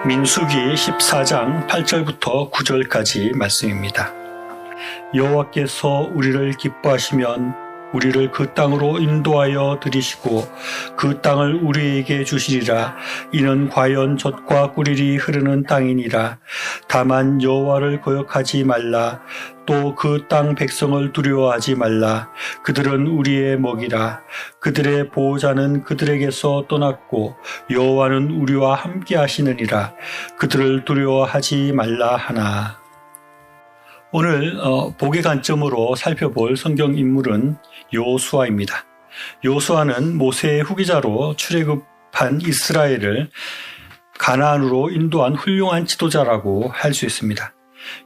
민수기 14장 8절부터 9절까지 말씀입니다. 여호와께서 우리를 기뻐하시면 우리를 그 땅으로 인도하여 들이시고 그 땅을 우리에게 주시리라. 이는 과연 젖과 꿀이 흐르는 땅이니라. 다만 여호와를 거역하지 말라. 또 그 땅 백성을 두려워하지 말라. 그들은 우리의 먹이라. 그들의 보호자는 그들에게서 떠났고 여호와는 우리와 함께 하시느니라. 그들을 두려워하지 말라 하나. 오늘 복의 관점으로 살펴볼 성경 인물은 여호수아입니다. 여호수아는 모세의 후계자로 출애굽한 이스라엘을 가나안으로 인도한 훌륭한 지도자라고 할 수 있습니다.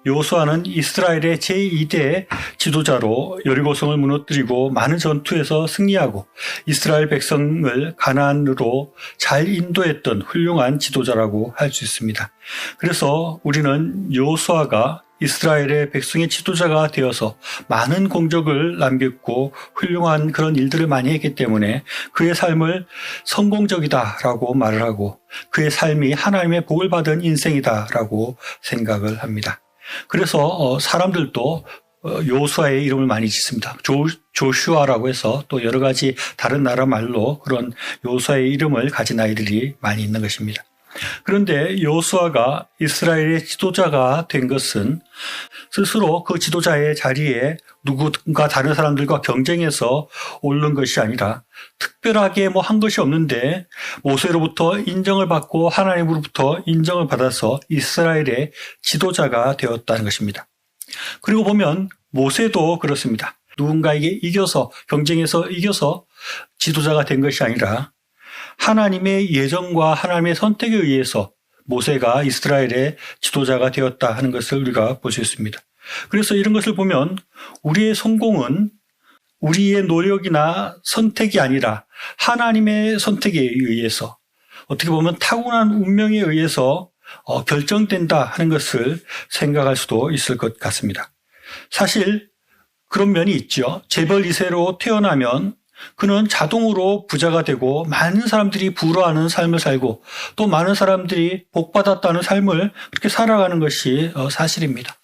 여호수아는 이스라엘의 제2대 지도자로 여리고성을 무너뜨리고 많은 전투에서 승리하고 이스라엘 백성을 가나안으로 잘 인도했던 훌륭한 지도자라고 할 수 있습니다. 그래서 우리는 여호수아가 이스라엘의 백성의 지도자가 되어서 많은 공적을 남겼고 훌륭한 그런 일들을 많이 했기 때문에 그의 삶을 성공적이다라고 말을 하고 그의 삶이 하나님의 복을 받은 인생이다라고 생각을 합니다. 그래서 사람들도 여호수아의 이름을 많이 짓습니다. 조슈아라고 해서 또 여러 가지 다른 나라 말로 그런 여호수아의 이름을 가진 아이들이 많이 있는 것입니다. 그런데 여호수아가 이스라엘의 지도자가 된 것은 스스로 그 지도자의 자리에 누군가 다른 사람들과 경쟁해서 오른 것이 아니라 특별하게 한 것이 없는데 모세로부터 인정을 받고 하나님으로부터 인정을 받아서 이스라엘의 지도자가 되었다는 것입니다. 그리고 보면 모세도 그렇습니다. 누군가에게 경쟁해서 이겨서 지도자가 된 것이 아니라 하나님의 예정과 하나님의 선택에 의해서 모세가 이스라엘의 지도자가 되었다 하는 것을 우리가 볼 수 있습니다. 그래서 이런 것을 보면 우리의 성공은 우리의 노력이나 선택이 아니라 하나님의 선택에 의해서 어떻게 보면 타고난 운명에 의해서 결정된다 하는 것을 생각할 수도 있을 것 같습니다. 사실 그런 면이 있죠. 재벌 2세로 태어나면 그는 자동으로 부자가 되고 많은 사람들이 부러워하는 삶을 살고 또 많은 사람들이 복받았다는 삶을 그렇게 살아가는 것이 사실입니다.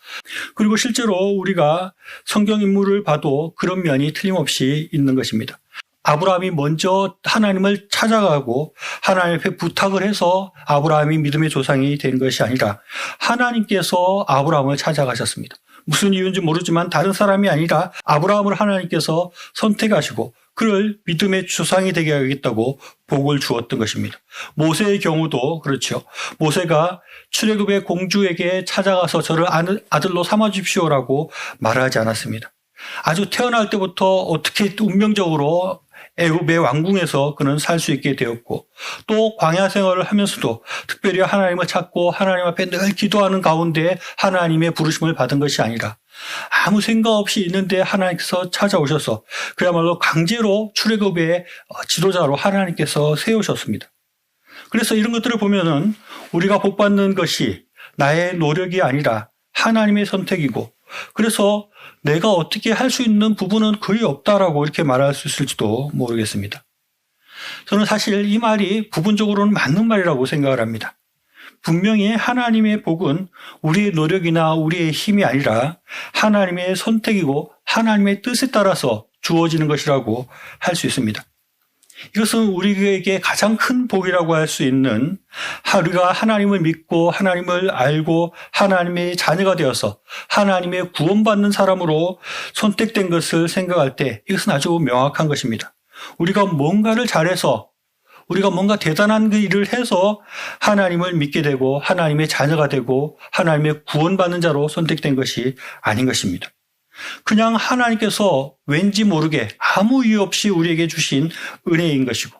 그리고 실제로 우리가 성경 인물을 봐도 그런 면이 틀림없이 있는 것입니다. 아브라함이 먼저 하나님을 찾아가고 하나님 앞에 부탁을 해서 아브라함이 믿음의 조상이 된 것이 아니라 하나님께서 아브라함을 찾아가셨습니다. 무슨 이유인지 모르지만 다른 사람이 아니라 아브라함을 하나님께서 선택하시고 그를 믿음의 조상이 되게 하겠다고 복을 주었던 것입니다. 모세의 경우도 그렇죠. 모세가 출애굽의 공주에게 찾아가서 저를 아들로 삼아 주십시오라고 말하지 않았습니다. 아주 태어날 때부터 어떻게 운명적으로 애굽의 왕궁에서 그는 살 수 있게 되었고 또 광야 생활을 하면서도 특별히 하나님을 찾고 하나님 앞에 늘 기도하는 가운데 하나님의 부르심을 받은 것이 아니라 아무 생각 없이 있는데 하나님께서 찾아오셔서 그야말로 강제로 출애굽의 지도자로 하나님께서 세우셨습니다. 그래서 이런 것들을 보면은 우리가 복받는 것이 나의 노력이 아니라 하나님의 선택이고 그래서 내가 어떻게 할 수 있는 부분은 거의 없다라고 이렇게 말할 수 있을지도 모르겠습니다. 저는 사실 이 말이 부분적으로는 맞는 말이라고 생각을 합니다. 분명히 하나님의 복은 우리의 노력이나 우리의 힘이 아니라 하나님의 선택이고 하나님의 뜻에 따라서 주어지는 것이라고 할 수 있습니다. 이것은 우리에게 가장 큰 복이라고 할 수 있는 우리가 하나님을 믿고 하나님을 알고 하나님의 자녀가 되어서 하나님의 구원받는 사람으로 선택된 것을 생각할 때 이것은 아주 명확한 것입니다. 우리가 뭔가를 잘해서 우리가 뭔가 대단한 그 일을 해서 하나님을 믿게 되고 하나님의 자녀가 되고 하나님의 구원받는 자로 선택된 것이 아닌 것입니다. 그냥 하나님께서 왠지 모르게 아무 이유 없이 우리에게 주신 은혜인 것이고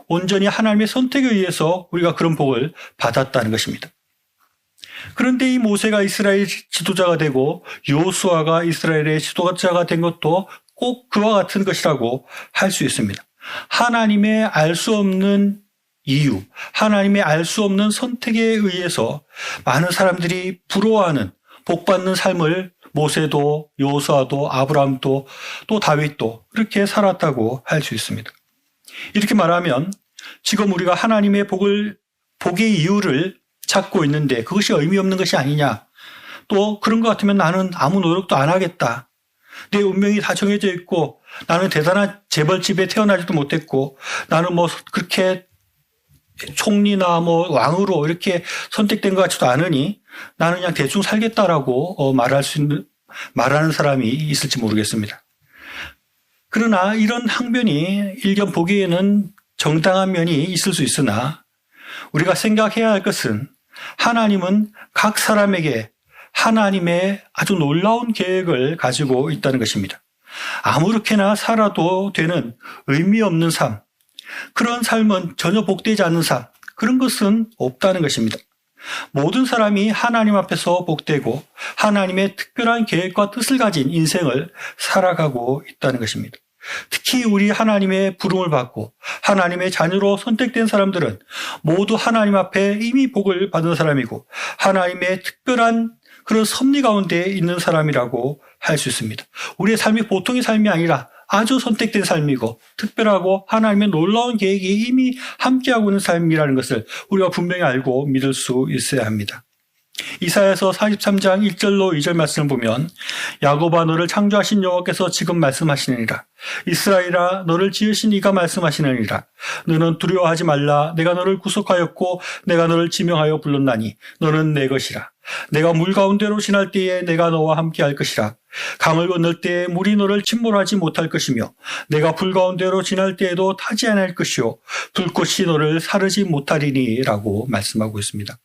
온전히 하나님의 선택에 의해서 우리가 그런 복을 받았다는 것입니다. 그런데 이 모세가 이스라엘 지도자가 되고 여호수아가 이스라엘의 지도자가 된 것도 꼭 그와 같은 것이라고 할 수 있습니다. 하나님의 알 수 없는 이유, 하나님의 알 수 없는 선택에 의해서 많은 사람들이 부러워하는 복받는 삶을 모세도 여호수아도 아브라함도 또 다윗도 그렇게 살았다고 할 수 있습니다. 이렇게 말하면 지금 우리가 하나님의 복의 이유를 찾고 있는데 그것이 의미 없는 것이 아니냐. 또 그런 것 같으면 나는 아무 노력도 안 하겠다. 내 운명이 다 정해져 있고 나는 대단한 재벌집에 태어나지도 못했고 나는 뭐 그렇게 총리나 뭐 왕으로 이렇게 선택된 것 같지도 않으니 나는 그냥 대충 살겠다라고 말하는 사람이 있을지 모르겠습니다. 그러나 이런 항변이 일견 보기에는 정당한 면이 있을 수 있으나 우리가 생각해야 할 것은 하나님은 각 사람에게 하나님의 아주 놀라운 계획을 가지고 있다는 것입니다. 아무렇게나 살아도 되는 의미 없는 삶, 그런 삶은 전혀 복되지 않는 삶, 그런 것은 없다는 것입니다. 모든 사람이 하나님 앞에서 복되고 하나님의 특별한 계획과 뜻을 가진 인생을 살아가고 있다는 것입니다. 특히 우리 하나님의 부름을 받고 하나님의 자녀로 선택된 사람들은 모두 하나님 앞에 이미 복을 받은 사람이고 하나님의 특별한 그런 섭리 가운데 있는 사람이라고 할 수 있습니다. 우리의 삶이 보통의 삶이 아니라 아주 선택된 삶이고 특별하고 하나님의 놀라운 계획이 이미 함께하고 있는 삶이라는 것을 우리가 분명히 알고 믿을 수 있어야 합니다. 이사야서 43장 1절로 2절 말씀을 보면 야곱아 너를 창조하신 여호와께서 지금 말씀하시느니라. 이스라엘아 너를 지으신 이가 말씀하시느니라. 너는 두려워하지 말라. 내가 너를 구속하였고 내가 너를 지명하여 불렀나니 너는 내 것이라. 내가 물 가운데로 지날 때에 내가 너와 함께 할 것이라. 강을 건널 때에 물이 너를 침몰하지 못할 것이며 내가 불 가운데로 지날 때에도 타지 않을 것이요 불꽃이 너를 사르지 못하리니 라고 말씀하고 있습니다.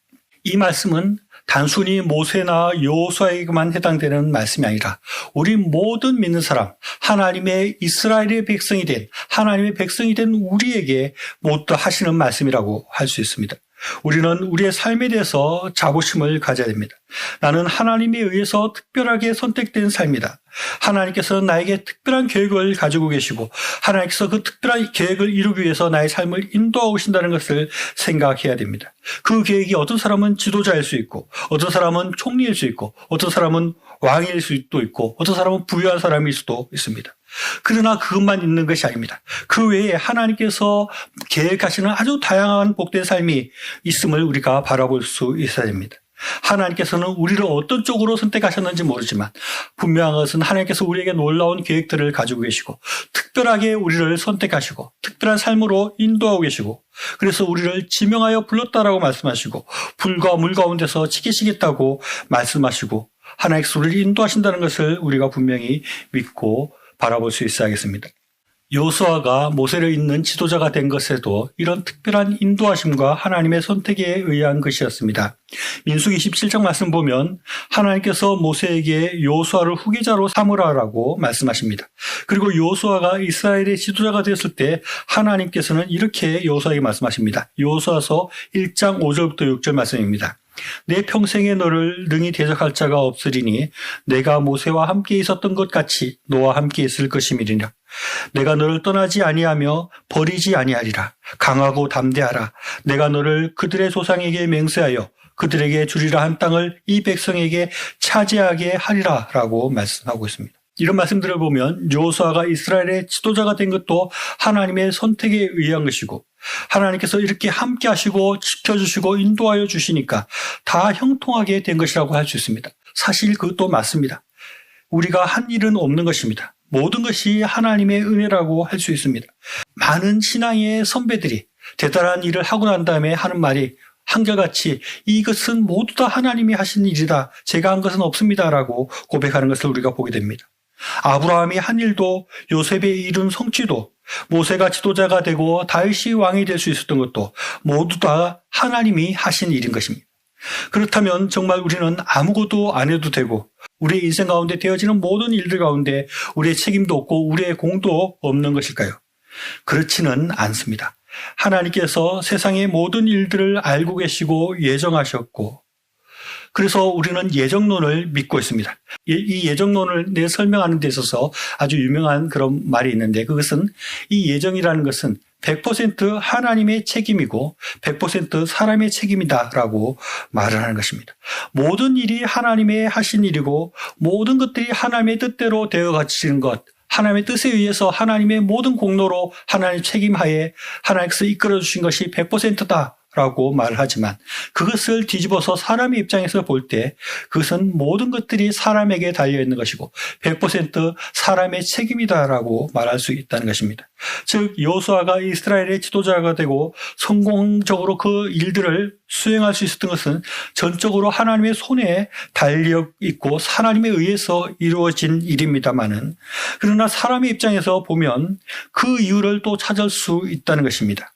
이 말씀은 단순히 모세나 여호수아에게만 해당되는 말씀이 아니라 우리 모든 믿는 사람, 하나님의 이스라엘의 백성이 된 하나님의 백성이 된 우리에게 모두 하시는 말씀이라고 할 수 있습니다. 우리는 우리의 삶에 대해서 자부심을 가져야 됩니다. 나는 하나님에 의해서 특별하게 선택된 삶이다. 하나님께서 나에게 특별한 계획을 가지고 계시고 하나님께서 그 특별한 계획을 이루기 위해서 나의 삶을 인도하고 계신다는 것을 생각해야 됩니다. 그 계획이 어떤 사람은 지도자일 수 있고 어떤 사람은 총리일 수 있고 어떤 사람은 왕일 수도 있고 어떤 사람은 부유한 사람일 수도 있습니다. 그러나 그것만 있는 것이 아닙니다. 그 외에 하나님께서 계획하시는 아주 다양한 복된 삶이 있음을 우리가 바라볼 수 있어야 됩니다. 하나님께서는 우리를 어떤 쪽으로 선택하셨는지 모르지만 분명한 것은 하나님께서 우리에게 놀라운 계획들을 가지고 계시고 특별하게 우리를 선택하시고 특별한 삶으로 인도하고 계시고 그래서 우리를 지명하여 불렀다라고 말씀하시고 불과 물 가운데서 지키시겠다고 말씀하시고 하나님께서 우리를 인도하신다는 것을 우리가 분명히 믿고 바라볼 수 있어야겠습니다. 여호수아가 모세를 잇는 지도자가 된 것에도 이런 특별한 인도하심과 하나님의 선택에 의한 것이었습니다. 민수기 27장 말씀 보면 하나님께서 모세에게 여호수아를 후계자로 삼으라라고 말씀하십니다. 그리고 여호수아가 이스라엘의 지도자가 되었을 때 하나님께서는 이렇게 여호수아에게 말씀하십니다. 여호수아서 1장 5절부터 6절 말씀입니다. 내 평생에 너를 능히 대적할 자가 없으리니 내가 모세와 함께 있었던 것 같이 너와 함께 있을 것임이니라. 내가 너를 떠나지 아니하며 버리지 아니하리라. 강하고 담대하라. 내가 너를 그들의 조상에게 맹세하여 그들에게 주리라 한 땅을 이 백성에게 차지하게 하리라 라고 말씀하고 있습니다. 이런 말씀들을 보면 여호수아가 이스라엘의 지도자가 된 것도 하나님의 선택에 의한 것이고 하나님께서 이렇게 함께 하시고 지켜주시고 인도하여 주시니까 다 형통하게 된 것이라고 할 수 있습니다. 사실 그것도 맞습니다. 우리가 한 일은 없는 것입니다. 모든 것이 하나님의 은혜라고 할 수 있습니다. 많은 신앙의 선배들이 대단한 일을 하고 난 다음에 하는 말이 한결같이 이것은 모두 다 하나님이 하신 일이다. 제가 한 것은 없습니다라고 고백하는 것을 우리가 보게 됩니다. 아브라함이 한 일도 요셉의 이룬 성취도 모세가 지도자가 되고 다윗이 왕이 될 수 있었던 것도 모두 다 하나님이 하신 일인 것입니다. 그렇다면 정말 우리는 아무것도 안 해도 되고 우리의 인생 가운데 되어지는 모든 일들 가운데 우리의 책임도 없고 우리의 공도 없는 것일까요? 그렇지는 않습니다. 하나님께서 세상의 모든 일들을 알고 계시고 예정하셨고 그래서 우리는 예정론을 믿고 있습니다. 이 예정론을 설명하는 데 있어서 아주 유명한 그런 말이 있는데 그것은 이 예정이라는 것은 100% 하나님의 책임이고 100% 사람의 책임이다라고 말을 하는 것입니다. 모든 일이 하나님의 하신 일이고 모든 것들이 하나님의 뜻대로 되어가지는 것 하나님의 뜻에 의해서 하나님의 모든 공로로 하나님의 책임하에 하나님께서 이끌어 주신 것이 100%다 라고 말하지만 그것을 뒤집어서 사람의 입장에서 볼 때 그것은 모든 것들이 사람에게 달려있는 것이고 100% 사람의 책임이다라고 말할 수 있다는 것입니다. 즉 여호수아가 이스라엘의 지도자가 되고 성공적으로 그 일들을 수행할 수 있었던 것은 전적으로 하나님의 손에 달려있고 하나님에 의해서 이루어진 일입니다마는 그러나 사람의 입장에서 보면 그 이유를 또 찾을 수 있다는 것입니다.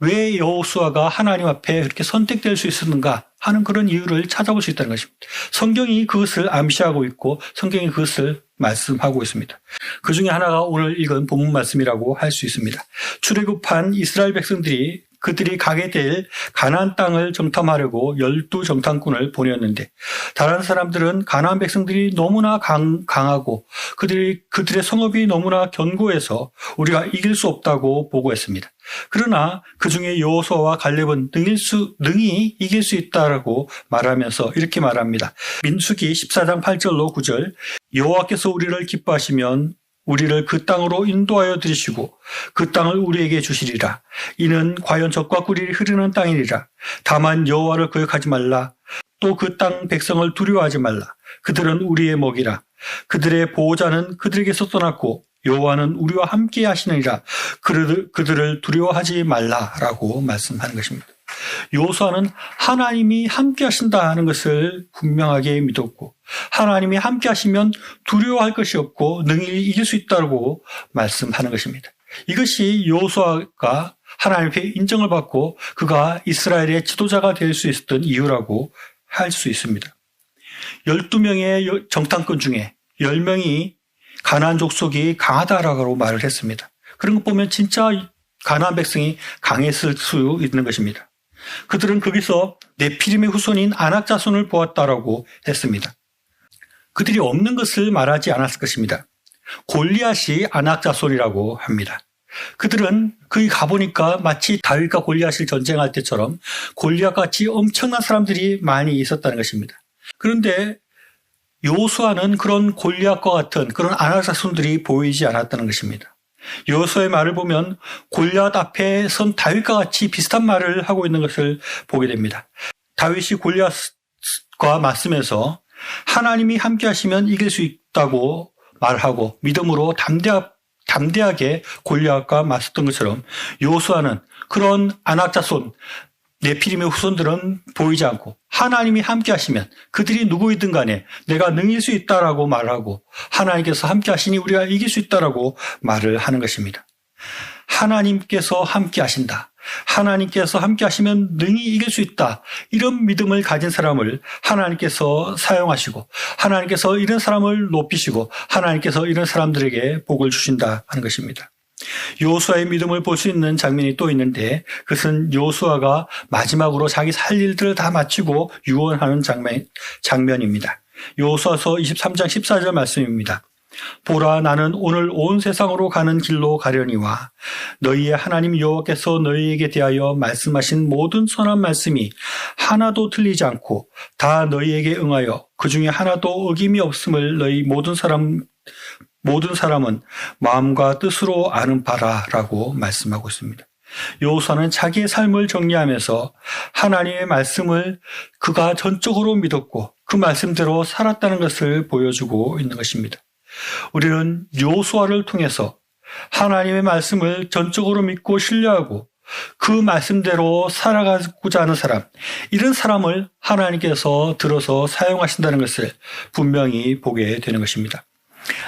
왜 여호수아가 하나님 앞에 그렇게 선택될 수 있었는가 하는 그런 이유를 찾아볼 수 있다는 것입니다. 성경이 그것을 암시하고 있고 성경이 그것을 말씀하고 있습니다. 그 중에 하나가 오늘 읽은 본문 말씀이라고 할 수 있습니다. 출애굽한 이스라엘 백성들이 그들이 가게 될 가나안 땅을 정탐하려고 12정탐꾼을 보냈는데 다른 사람들은 가나안 백성들이 너무나 강하고 그들의 성읍이 너무나 견고해서 우리가 이길 수 없다고 보고했습니다. 그러나 그중에 여호수아와 갈렙은 능히 이길 수 있다라고 말하면서 이렇게 말합니다. 민수기 14장 8절로 9절 여호와께서 우리를 기뻐하시면 우리를 그 땅으로 인도하여 들이시고 그 땅을 우리에게 주시리라. 이는 과연 젖과 꿀이 흐르는 땅이리라. 다만 여호와를 거역하지 말라. 또 그 땅 백성을 두려워하지 말라. 그들은 우리의 먹이라. 그들의 보호자는 그들에게서 떠났고 여호와는 우리와 함께 하시느니라. 그들을 두려워하지 말라라고 말씀하는 것입니다. 여호수아는 하나님이 함께 하신다는 것을 분명하게 믿었고 하나님이 함께 하시면 두려워할 것이 없고 능히 이길 수 있다고 말씀하는 것입니다. 이것이 여호수아가 하나님 앞에 인정을 받고 그가 이스라엘의 지도자가 될 수 있었던 이유라고 할 수 있습니다. 12명의 정탐꾼 중에 10명이 가나안 족속이 강하다라고 말을 했습니다. 그런 것 보면 진짜 가나안 백성이 강했을 수 있는 것입니다. 그들은 거기서 네피림의 후손인 아낙 자손을 보았다라고 했습니다. 그들이 없는 것을 말하지 않았을 것입니다. 골리앗이 아낙 자손이라고 합니다. 그들은 거기 가보니까 마치 다윗과 골리앗이 전쟁할 때처럼 골리앗같이 엄청난 사람들이 많이 있었다는 것입니다. 그런데 여호수아는 그런 골리앗과 같은 그런 아낙 자손들이 보이지 않았다는 것입니다. 여호수아의 말을 보면 골리앗 앞에 선 다윗과 같이 비슷한 말을 하고 있는 것을 보게 됩니다. 다윗이 골리앗과 맞서면서 하나님이 함께 하시면 이길 수 있다고 말하고 믿음으로 담대하게 골리앗과 맞섰던 것처럼 여호수아는 그런 아낙 자손 네피림의 후손들은 보이지 않고 하나님이 함께 하시면 그들이 누구이든 간에 내가 능일 수 있다라고 말하고 하나님께서 함께 하시니 우리가 이길 수 있다라고 말을 하는 것입니다. 하나님께서 함께 하신다. 하나님께서 함께 하시면 능히 이길 수 있다. 이런 믿음을 가진 사람을 하나님께서 사용하시고 하나님께서 이런 사람을 높이시고 하나님께서 이런 사람들에게 복을 주신다 하는 것입니다. 여호수아의 믿음을 볼 수 있는 장면이 또 있는데 그것은 여호수아가 마지막으로 자기 살 일들을 다 마치고 유언하는 장면입니다. 여호수아서 23장 14절 말씀입니다. 보라 나는 오늘 온 세상으로 가는 길로 가려니와 너희의 하나님 여호와께서 너희에게 대하여 말씀하신 모든 선한 말씀이 하나도 틀리지 않고 다 너희에게 응하여 그 중에 하나도 어김이 없음을 너희 모든 사람은 마음과 뜻으로 아는 바라라고 말씀하고 있습니다. 여호수아는 자기의 삶을 정리하면서 하나님의 말씀을 그가 전적으로 믿었고 그 말씀대로 살았다는 것을 보여주고 있는 것입니다. 우리는 여호수아를 통해서 하나님의 말씀을 전적으로 믿고 신뢰하고 그 말씀대로 살아가고자 하는 사람, 이런 사람을 하나님께서 들어서 사용하신다는 것을 분명히 보게 되는 것입니다.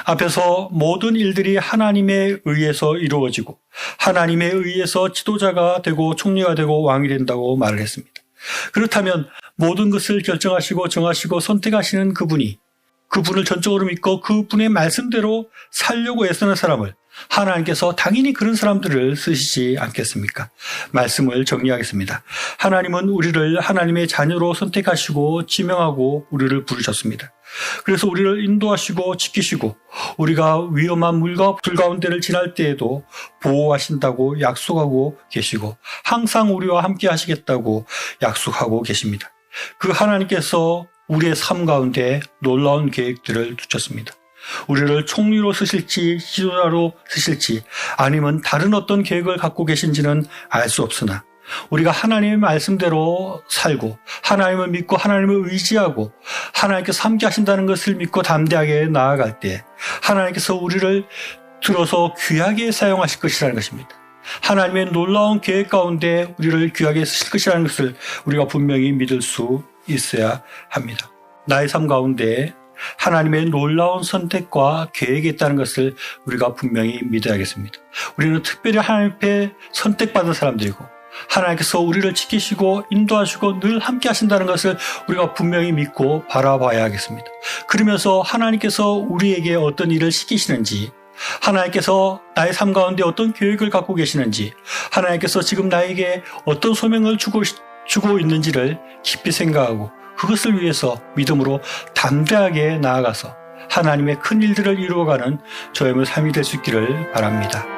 앞에서 모든 일들이 하나님에 의해서 이루어지고 하나님에 의해서 지도자가 되고 총리가 되고 왕이 된다고 말을 했습니다. 그렇다면 모든 것을 결정하시고 정하시고 선택하시는 그분을 전적으로 믿고 그분의 말씀대로 살려고 애쓰는 사람을 하나님께서 당연히 그런 사람들을 쓰시지 않겠습니까? 말씀을 정리하겠습니다. 하나님은 우리를 하나님의 자녀로 선택하시고 지명하고 우리를 부르셨습니다. 그래서 우리를 인도하시고 지키시고 우리가 위험한 물과 불 가운데를 지날 때에도 보호하신다고 약속하고 계시고 항상 우리와 함께 하시겠다고 약속하고 계십니다. 그 하나님께서 우리의 삶 가운데 놀라운 계획들을 두셨습니다. 우리를 총리로 쓰실지 지도자로 쓰실지 아니면 다른 어떤 계획을 갖고 계신지는 알 수 없으나 우리가 하나님의 말씀대로 살고 하나님을 믿고 하나님을 의지하고 하나님께서 함께 하신다는 것을 믿고 담대하게 나아갈 때 하나님께서 우리를 들어서 귀하게 사용하실 것이라는 것입니다. 하나님의 놀라운 계획 가운데 우리를 귀하게 쓰실 것이라는 것을 우리가 분명히 믿을 수 있어야 합니다. 나의 삶 가운데 하나님의 놀라운 선택과 계획이 있다는 것을 우리가 분명히 믿어야겠습니다. 우리는 특별히 하나님 앞에 선택받은 사람들이고 하나님께서 우리를 지키시고 인도하시고 늘 함께 하신다는 것을 우리가 분명히 믿고 바라봐야 하겠습니다. 그러면서 하나님께서 우리에게 어떤 일을 시키시는지, 하나님께서 나의 삶 가운데 어떤 계획을 갖고 계시는지, 하나님께서 지금 나에게 어떤 소명을 주고 있는지를 깊이 생각하고 그것을 위해서 믿음으로 담대하게 나아가서 하나님의 큰 일들을 이루어가는 저의 삶이 될 수 있기를 바랍니다.